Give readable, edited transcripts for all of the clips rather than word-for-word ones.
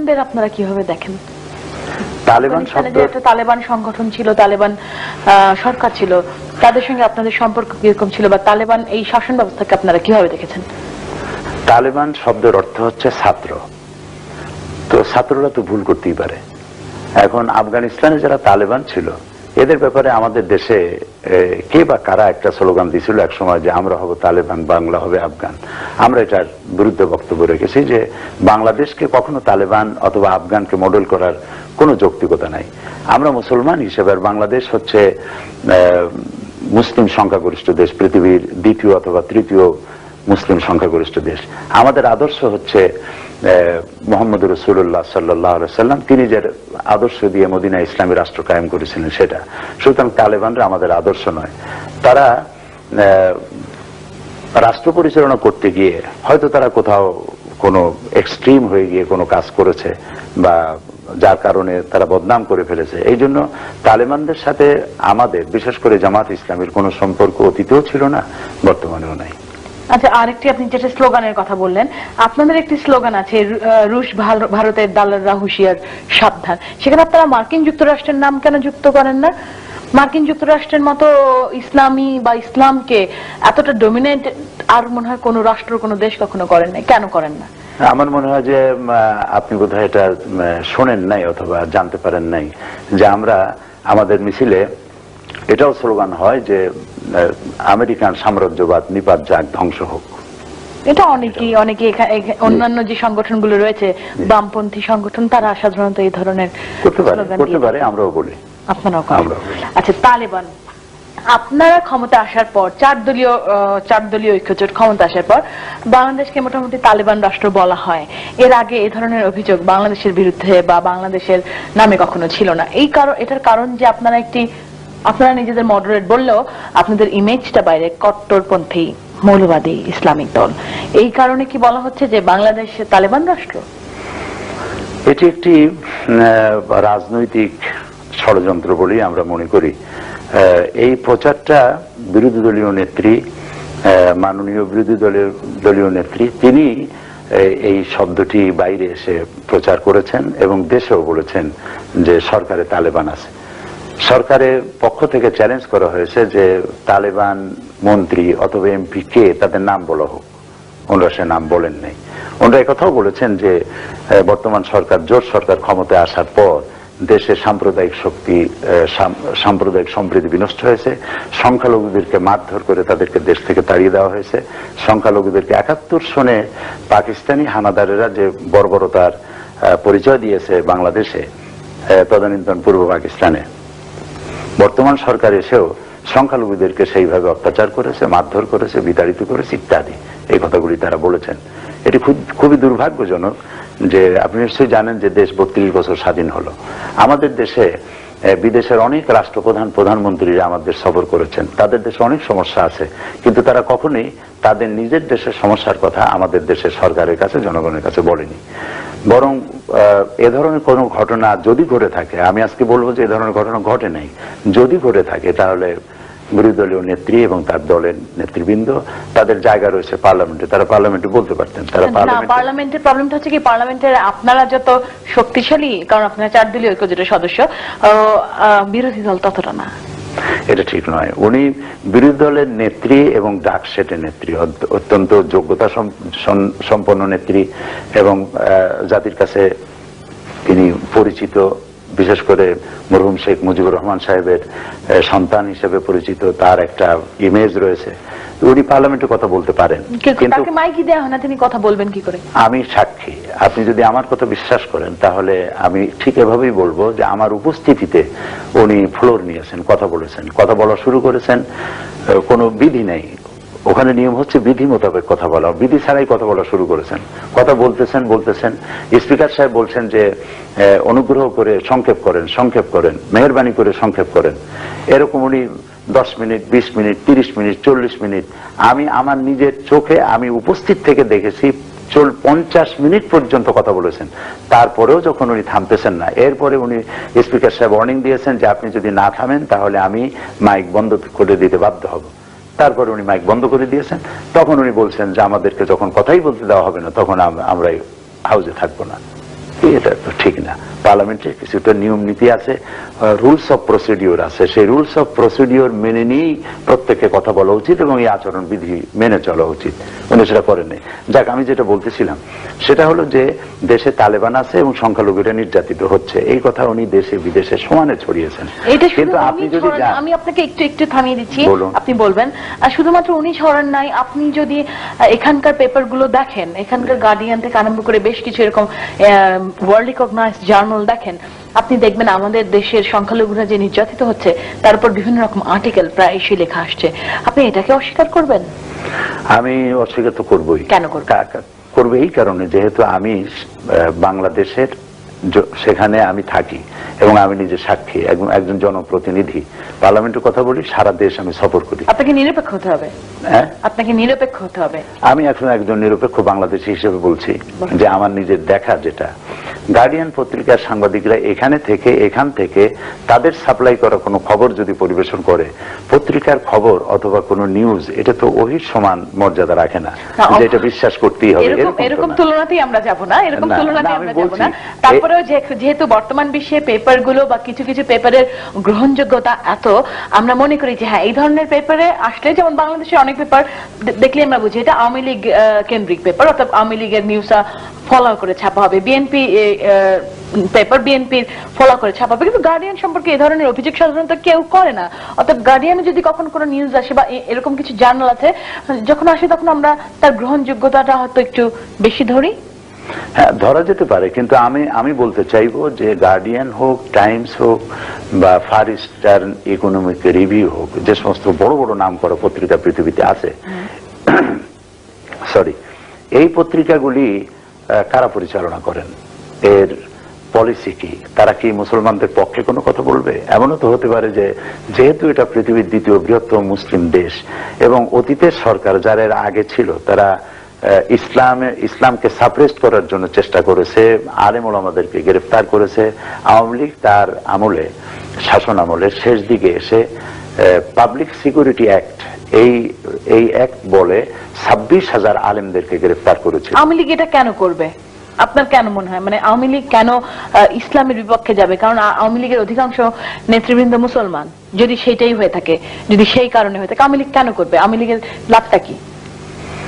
তালেবানদের আপনারা কিভাবে দেখেন? তালেবান শব্দ, একটা তালেবান সংগঠন ছিল, তালেবান সরকার ছিল, তাদের সঙ্গে আপনাদের সম্পর্ক কিরকম ছিল, বা তালেবান এই শাসন ব্যবস্থাকে আপনারা কিভাবে দেখেছেন? তালেবান শব্দের অর্থ হচ্ছে ছাত্র। তো ছাত্ররা তো ভুল করতেই পারে। এখন আফগানিস্তানে যারা তালেবান ছিল, এদের ব্যাপারে আমাদের দেশে কে বা কারা একটা স্লোগান দিয়েছিল এক সময় যে আমরা হব তালেবান, বাংলা হবে আফগান। আমরা এটার বিরুদ্ধে বক্তব্য রেখেছি যে বাংলাদেশকে কখনো তালেবান অথবা আফগানকে মডেল করার কোনো যৌক্তিকতা নাই। আমরা মুসলমান হিসেবে, আর বাংলাদেশ হচ্ছে মুসলিম সংখ্যাগরিষ্ঠ দেশ, পৃথিবীর দ্বিতীয় অথবা তৃতীয় মুসলিম সংখ্যাগরিষ্ঠ দেশ। আমাদের আদর্শ হচ্ছে মোহাম্মদ রাসূলুল্লাহ সাল্লাল্লাহু আলাইহি সাল্লাম, তিনি যে আদর্শ দিয়ে মদিনা ইসলামী রাষ্ট্র কায়েম করেছিলেন সেটা। সুতরাং তালেবানরা আমাদের আদর্শ নয়। তারা রাষ্ট্র পরিচালনা করতে গিয়ে হয়তো তারা কোথাও কোনো এক্সট্রিম হয়ে গিয়ে কোনো কাজ করেছে, বা যার কারণে তারা বদনাম করে ফেলেছে। এই জন্য তালেবানদের সাথে আমাদের, বিশেষ করে জামাত ইসলামের কোনো সম্পর্ক অতীতেও ছিল না, বর্তমানেও নাই। আচ্ছা, আরেকটি আপনি যেটা স্লোগানের কথা বললেন, আপনাদের একটি স্লোগান আছে, রুশ ভারতের দালালরা হুঁশিয়ার সাবধান। সেখানে আপনারা মার্কিন যুক্তরাষ্ট্রের নাম কেন যুক্ত করেন না? মার্কিন যুক্তরাষ্ট্রের মতো ইসলামী বা ইসলামকে এতটা ডমিনেট আর মনে হয় কোনো রাষ্ট্র, কোনো দেশ কখনো করেন নাই, কেন করেন না? আমার মনে হয় যে আপনি বোধহয় এটা শোনেন নাই অথবা জানতে পারেন নাই যে আমরা আমাদের মিছিলে এটাও স্লোগান হয় যে আমেরিকান সাম্রাজ্যবাদ নিপাত যাক, ধ্বংস হোক। এটা অনেকে অন্যান্য যে সংগঠনগুলো রয়েছে, বামপন্থী সংগঠন, তারা সাধারণত এই ধরনের করতে পারে, আমরাও বলি। আপনারাও করেন। আচ্ছা, তালেবান আপনারা ক্ষমতা আসার পর, চার দলীয় ঐক্যজোট ক্ষমতা আসার পর বাংলাদেশকে মোটামুটি তালেবান রাষ্ট্র বলা হয়। এর আগে এই ধরনের অভিযোগ বাংলাদেশের বিরুদ্ধে বা বাংলাদেশের নামে কখনো ছিল না। এটার কারণ যে আপনারা নিজেদের মডারেট বললেও আপনাদের ইমেজটা বাইরে কট্টরপন্থী মৌলবাদী ইসলামিক দল। এই কারণে কি বলা হচ্ছে যে বাংলাদেশ তালেবান রাষ্ট্র? এটি একটি রাজনৈতিক ষড়যন্ত্র বলেই আমরা মনে করি। এই প্রচারটা বিরোধী দলীয় নেত্রী, মাননীয় বিরোধী দলীয় নেত্রী, তিনি এই শব্দটি বাইরে এসে প্রচার করেছেন এবং দেশেও বলেছেন যে সরকারে তালেবান আছে। সরকারের পক্ষ থেকে চ্যালেঞ্জ করা হয়েছে যে তালেবান মন্ত্রী অথবা এমপি কে, তাদের নাম বলা হোক। ওনারা সে নাম বলেন নাই। ওনারা একথাও বলেছেন যে বর্তমান সরকার, জোট সরকার ক্ষমতায় আসার পর দেশে সাম্প্রদায়িক শক্তি, সাম্প্রদায়িক সম্প্রীতি বিনষ্ট হয়েছে। সংখ্যালঘুদেরকে মারধর করে তাদেরকে দেশ থেকে তাড়িয়ে দেওয়া হয়েছে। সংখ্যালঘুদেরকে ৭১ সনে পাকিস্তানি হানাদারেরা যে বর্বরতার পরিচয় দিয়েছে বাংলাদেশে, তদানীন্তন পূর্ব পাকিস্তানে, বর্তমান সরকার এসেও সংখ্যালঘুদেরকে সেইভাবে অত্যাচার করেছে, মারধর করেছে, বিতাড়িত করেছে ইত্যাদি। এই কথাগুলি তারা বলেছেন। এটি খুবই দুর্ভাগ্যজনক যে আপনি নিশ্চয়ই জানেন যে দেশ ৩২ বছর স্বাধীন হলো। আমাদের দেশে বিদেশের অনেক রাষ্ট্রপ্রধান, প্রধানমন্ত্রীরা আমাদের সফর করেছেন। তাদের দেশে অনেক সমস্যা আছে, কিন্তু তারা কখনোই তাদের নিজের দেশের সমস্যার কথা আমাদের দেশের সরকারের কাছে, জনগণের কাছে বলেনি। বরং এ ধরনের কোনো ঘটনা যদি ঘটে থাকে, আমি আজকে বলবো যে এ ধরনের ঘটনা ঘটে নাই, যদি ঘটে থাকে তাহলে বিরোধী দলীয় নেত্রী এবং তার দলের নেতৃবৃন্দ, তাদের জায়গা রয়েছে পার্লামেন্টে, তারা পার্লামেন্টে বলতে পারতেন। তারা পার্লামেন্টের প্রবলেমটা হচ্ছে কি, পার্লামেন্টের আপনারা যত শক্তিশালী, কারণ আপনারা ৪ দলীয় ঐক্যজোটের সদস্য, বিরোধী দল ততটা না। এটা ঠিক নয়। উনি বিরোধী দলের নেত্রী এবং ডাকসেটের নেত্রী, অত্যন্ত যোগ্যতা সম্পন্ন নেত্রী এবং জাতির কাছে তিনি পরিচিত। বিশেষ করে মরহুম শেখ মুজিবুর রহমান সাহেবের সন্তান হিসেবে পরিচিত, তার একটা ইমেজ রয়েছে। উনি পার্লামেন্টে কথা বলতে পারেন, কিন্তু মাইকি দেয়া হয় না, তিনি কথা বলবেন কি করে? আমি সাক্ষী। আপনি যদি আমার কথা বিশ্বাস করেন তাহলে আমি ঠিক এভাবেই বলবো যে আমার উপস্থিতিতে উনি ফ্লোর নিয়েছেন, কথা বলেছেন, কথা বলা শুরু করেছেন। কোনো বিধি নেই, ওখানে নিয়ম হচ্ছে বিধি মোতাবেক কথা বলা, বিধি ছাড়াই কথা বলা শুরু করেছেন। কথা বলতেছেন। স্পিকার সাহেব বলছেন যে অনুগ্রহ করে সংক্ষেপ করেন, মেহেরবানি করে সংক্ষেপ করেন। এরকম উনি 10 মিনিট, 20 মিনিট, 30 মিনিট, 40 মিনিট, আমি আমার নিজের চোখে আমি উপস্থিত থেকে দেখেছি 50 মিনিট পর্যন্ত কথা বলেছেন। তারপরেও যখন উনি থামতেছেন না, এরপরে উনি স্পিকার সাহেব ওয়ার্নিং দিয়েছেন যে আপনি যদি না থামেন তাহলে আমি মাইক বন্ধ করে দিতে বাধ্য হব। তারপরে উনি মাইক বন্ধ করে দিয়েছেন। তখন উনি বলছেন যে আমাদেরকে যখন কথাই বলতে দেওয়া হবে না তখন আমরা হাউসে থাকবো না। এটা পার্লামেন্টে কিছুটা নিয়ম নীতি আছে, রুলস অফ প্রসিডিওর আছে, সেই রুলস অফ প্রসিডিওর মেনে নিয়েই প্রত্যেককে কথা বলা উচিত এবং এই আচরণ বিধি মেনে চলা উচিত। উনি সেটা করেননি। যাক, আমি যেটা বলতেছিলাম সেটা হলো যে দেশে তালেবান আছে এবং সংখ্যালঘুরা নির্যাতিত হচ্ছে, এই কথা উনি দেশে বিদেশে সমানে ছড়িয়েছেন। কিন্তু আপনি যদি আমি আপনাকে একটু থামিয়ে দিচ্ছি, আপনি বলবেন। শুধুমাত্র উনি ছড়ান নাই, আপনি যদি এখানকার পেপারগুলো দেখেন, এখানকার গার্ডিয়ান থেকে আরম্ভ করে বেশ কিছু এরকম ওয়ার্ল্ড রিকগনাইজড জার্নাল দেখেন, আপনি দেখবেন আমাদের দেশের সংখ্যালঘুরা যে নির্যাতিত হচ্ছে তার উপর বিভিন্ন রকম আর্টিকেল প্রায়শই লেখা আসছে। আপনি এটাকে অস্বীকার করবেন? আমি অস্বীকার তো করবই। কেন করবেন? করবে এই কারণে, যেহেতু আমি বাংলাদেশের সেখানে আমি থাকি এবং আমি নিজে সাক্ষী, একজন জনপ্রতিনিধি, পার্লামেন্টের কথা বলি, সারা দেশ আমি সফর করি। আপনাকে নিরপেক্ষ হতে হবে। হ্যাঁ, আপনাকে নিরপেক্ষ হতে হবে। আমি এখন একজন নিরপেক্ষ বাংলাদেশী হিসেবে বলছি যে আমার নিজের দেখা যেটা, গার্ডিয়ান পত্রিকার সাংবাদিকরা এখান থেকে তাদের সাপ্লাই করা কোনো খবর যদি পরিবেশন করে, পত্রিকার খবর অথবা কোনো নিউজ, এটা তো ওহির সমান মর্যাদা রাখে না, যেটা বিশ্বাস করতেই হবে। এরকম তুলনাতেই আমরা যাব না, এরকম তুলনাতেই আমরা যাব না। তারপরেও যেহেতু বর্তমান বিশ্বে পেপারগুলো বা কিছু কিছু পেপারের গ্রহণযোগ্যতা এত, আমরা মনে করি যে হ্যাঁ, এই ধরনের পেপারে আসলে, যেমন বাংলাদেশের অনেক পেপার দেখলে আমরা বুঝি এটা আওয়ামী লীগ কেন্দ্রিক পেপার, অর্থাৎ আওয়ামী লীগের নিউজটা ফলো করে ছাপা হবে, বিএনপি পেপার বিএনপির ফলো করে ছাপা হবে। কিন্তু গার্ডিয়ান সম্পর্কে এই ধরনের অভিযোগ সাধারণত কেউ করে না। অর্থাৎ গার্ডিয়ানে যদি কখনো কোনো নিউজ আসে বা এরকম কিছু জার্নাল আছে যখন আসে, তখন আমরা তার গ্রহণযোগ্যতাটা হয়তো একটু বেশি ধরি। হ্যাঁ, ধরা যেতে পারে, কিন্তু আমি বলতে চাইবো যে গার্ডিয়ান হোক, টাইমস হোক বা ফার ইস্টার্ন ইকোনমিক রিভিউ হোক, যে সমস্ত বড় বড় নাম করা পত্রিকা পৃথিবীতে আছে, এই পত্রিকাগুলি কারা পরিচালনা করেন, এর পলিসি কি, তারা কি মুসলমানদের পক্ষে কোনো কথা বলবে? এমনও তো হতে পারে যে যেহেতু এটা পৃথিবীর দ্বিতীয় বৃহত্তম মুসলিম দেশ এবং অতীতের সরকার যারা এর আগে ছিল তারা ইসলামকে সাপ্রেস করার জন্য চেষ্টা করেছে, আলেম ওলামাদেরকে গ্রেফতার করেছে। আওয়ামী লীগ তার আমলে, শাসন আমলের শেষ দিকে এসে পাবলিক সিকিউরিটি অ্যাক্ট, এই অ্যাক্ট বলে 26,000 আলেমদেরকে গ্রেফতার করেছে। আওয়ামী লীগ এটা কেন করবে আপনার কেন মনে হয়? মানে আওয়ামী লীগ কেন ইসলামের বিপক্ষে যাবে? কারণ আওয়ামী লীগের অধিকাংশ নেতৃবৃন্দ মুসলমান। যদি সেটাই হয়ে থাকে, যদি সেই কারণে হয়ে থাকে, আওয়ামী লীগ কেন করবে? আওয়ামী লীগের লাভটা কি?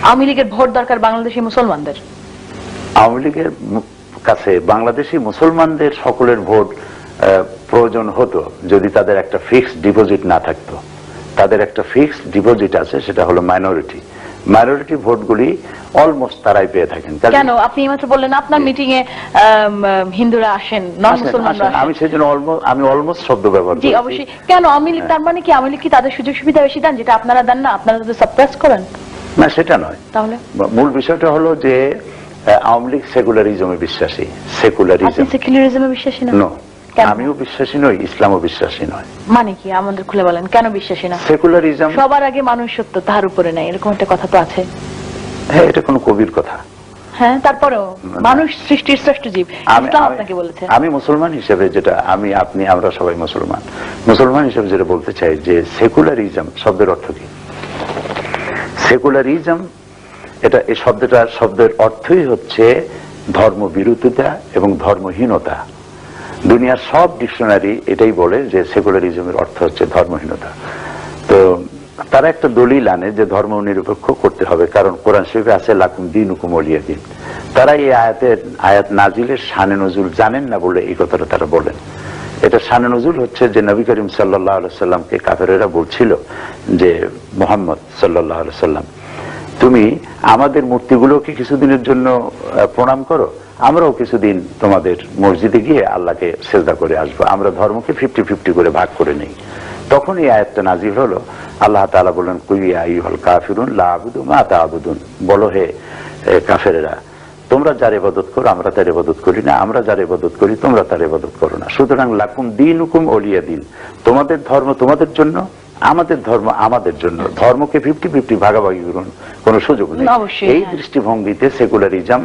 আওয়ামী লীগের ভোট দরকার বাংলাদেশি মুসলমানদের। আওয়ামী লীগের কাছে বাংলাদেশি মুসলমানদের সকলের ভোট প্রয়োজন হতো যদি তাদের একটা ফিক্সড ডিপোজিট না থাকতো। তাদের একটা ফিক্সড ডিপোজিট আছে, সেটা হলো মাইনরিটি ভোটগুলি অলমোস্ট তারাই পেয়ে থাকেন। কেন? আপনি মাত্র বললেন আপনার মিটিং এ হিন্দুরা আসেন, নন মুসলমানরা আসেন। আমি সেজন্য অলমোস্ট শব্দ ব্যবহার করি। জি, অবশ্যই। কেন আওয়ামী লীগ? তার মানে কি আওয়ামী লীগ কি তাদের সুযোগ সুবিধা বেশি দেন যেটা আপনারা দেন না? আপনারা তো সাপ্রেস করেন। না, সেটা নয়। তাহলে মূল বিষয়টা হলো যে আওয়ামী লীগ সেকুলারিজমে বিশ্বাসী। সেকুলারিজমে বিশ্বাসী না? আমিও বিশ্বাসী নই, ইসলামও বিশ্বাসী নয়। মানে কি আমাদের খুলে বলেন, কেন বিশ্বাসী না? সেকুলারিজম সবার আগে মানুষ সত্য, তার উপরে নাই, এরকম একটা কথা তো আছে। হ্যাঁ, এটা কোনো কবির কথা। হ্যাঁ, তারপরেও মানুষ সৃষ্টির শ্রেষ্ঠ জীব, ইসলাম আপনাকে বলেছে। আমি মুসলমান হিসেবে যেটা, আমরা সবাই মুসলমান হিসেবে যেটা বলতে চাই যে সেকুলারিজম শব্দের অর্থ কি? সেকুলারিজম এই শব্দের অর্থই হচ্ছে ধর্মবিরোধিতা এবং ধর্মহীনতা। দুনিয়ার সব ডিকশনারি এটাই বলে যে সেকুলারিজমের অর্থ হচ্ছে ধর্মহীনতা। তো তারা একটা দলিল আনে যে ধর্ম নিরপেক্ষ করতে হবে, কারণ কোরআন শরীফে আছে লাকুম দীনুকুম ওয়ালিয়া দীন। তারা এই আয়াত নাজিলের শানে নজুল জানেন না বলে এই কথাটা তারা বলেন। এটা শানে নজুল হচ্ছে যে নবী করিম সাল্লাল্লাহু আলাইহি সাল্লামকে কাফেরেরা বলছিল যে মুহাম্মদ সাল্লাল্লাহু আলাইহি সাল্লাম, তুমি আমাদের মূর্তিগুলোকে কিছুদিনের জন্য প্রণাম করো, আমরাও কিছুদিন তোমাদের মসজিদে গিয়ে আল্লাহকে সেজদা করে আসবো, আমরা ধর্মকে 50-50 করে ভাগ করে নেই। তখন এই আয়াতটা নাজিল হলো। আল্লাহ তাআলা বলেন, কুল ইয়া আইয়ুহাল কাফিরুন লা আ'বুদু মা তা'বুদুন, বলো হে কাফেরেরা, তোমরা যার ইবাদত করো আমরা তার ইবাদত করি না, আমরা যার ইবাদত করি তোমরা তার ইবাদত করো না। সুতরাং লাকুম দীনুকুম ওলিয়া দিন, তোমাদের ধর্ম তোমাদের জন্য, আমাদের ধর্ম আমাদের জন্য। ধর্মকে 50-50 ভাগাভাগি করুন, কোনো সুযোগ নেই। এই দৃষ্টিভঙ্গিতে সেকুলারিজম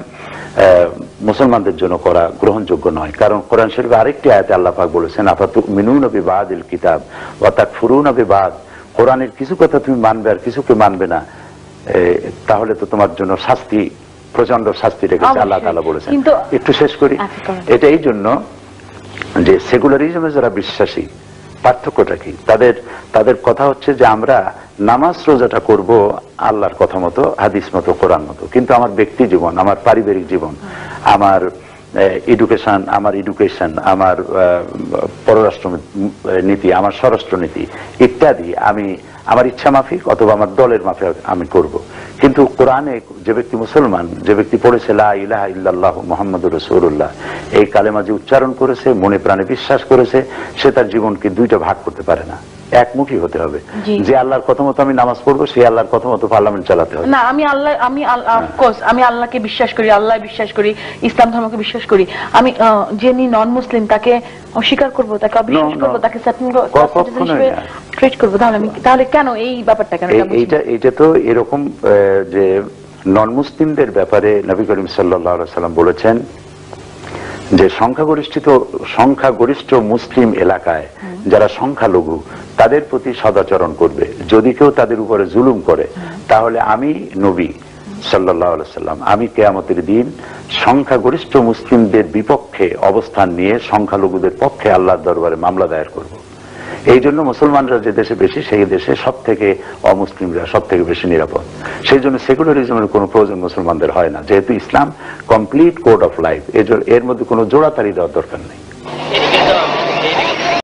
মুসলমানদের জন্য করা গ্রহণযোগ্য নয়। কারণ কোরআন শরীফে আরেকটি আয়াতে আল্লাহ পাক বলেছেন, আফাতুমিনুনা বিবাদিল কিতাব ওয়া তাকফুরুনা বিবাদ, কোরআনের কিছু কথা তুমি মানবে আর কিছুকে মানবে না, তাহলে তো তোমার জন্য প্রচন্ড শাস্তি রেখেছে আল্লাহ তাআলা বলেছেন। একটু শেষ করি। এটা এই জন্য যে সেকুলারিজমে যারা বিশ্বাসী, পার্থক্যটা কি? তাদের কথা হচ্ছে যে আমরা নামাজ রোজাটা করব আল্লাহর কথা মতো, হাদিস মতো, কোরআন মতো, কিন্তু আমার ব্যক্তি জীবন, আমার পারিবারিক জীবন, আমার এডুকেশন, আমার পররাষ্ট্র নীতি, আমার স্বরাষ্ট্র নীতি ইত্যাদি আমি আমার ইচ্ছা মাফিক অথবা আমার দলের মাফিক আমি করব। কিন্তু কোরআনে যে ব্যক্তি মুসলমান, যে ব্যক্তি পড়েছে লা ইলাহা ইল্লাল্লাহু মুহাম্মাদুর রাসূলুল্লাহ, এই কালেমা যে উচ্চারণ করেছে, মনে প্রাণে বিশ্বাস করেছে, সে তার জীবনকে দুইটা ভাগ করতে পারে না, একমুখী হতে হবে। যে আল্লাহর কথা মতো আমি নামাজ পড়বো, সেই আল্লাহর কথা মতো পার্লামেন্ট চালাতে হবে। না, আমি আল্লাহকে বিশ্বাস করি, আল্লাহ বিশ্বাস করি, ইসলাম ধর্মকে বিশ্বাস করি। আমি যিনি নন মুসলিম তাকে অস্বীকার করবো, তাকে অবিশ্বাস করবো, তাকে ট্রিট করবো, তাহলে কেন এই ব্যাপারটা কেন? এইটা তো এরকম যে নন মুসলিমদের ব্যাপারে নবী করিম সাল্লাল্লাহু আলাইহি ওয়াসাল্লাম বলেছেন যে সংখ্যাগরিষ্ঠ মুসলিম এলাকায় যারা সংখ্যালঘু তাদের প্রতি সদাচরণ করবে। যদি কেউ তাদের উপরে জুলুম করে, তাহলে আমি নবী সাল্লাল্লাহু আলাইহি ওয়াসাল্লাম, আমি কিয়ামতের দিন সংখ্যাগরিষ্ঠ মুসলিমদের বিপক্ষে অবস্থান নিয়ে সংখ্যালঘুদের পক্ষে আল্লাহর দরবারে মামলা দায়ের করব। এই জন্য মুসলমানরা যে দেশে বেশি, সেই দেশে সব থেকে অমুসলিমরা সব থেকে বেশি নিরাপদ। সেই জন্য সেকুলারিজমের কোনো প্রয়োজন মুসলমানদের হয় না, যেহেতু ইসলাম কমপ্লিট কোড অফ লাইফ, এর মধ্যে কোনো জোড়াতাড়ি দেওয়ার দরকার নেই।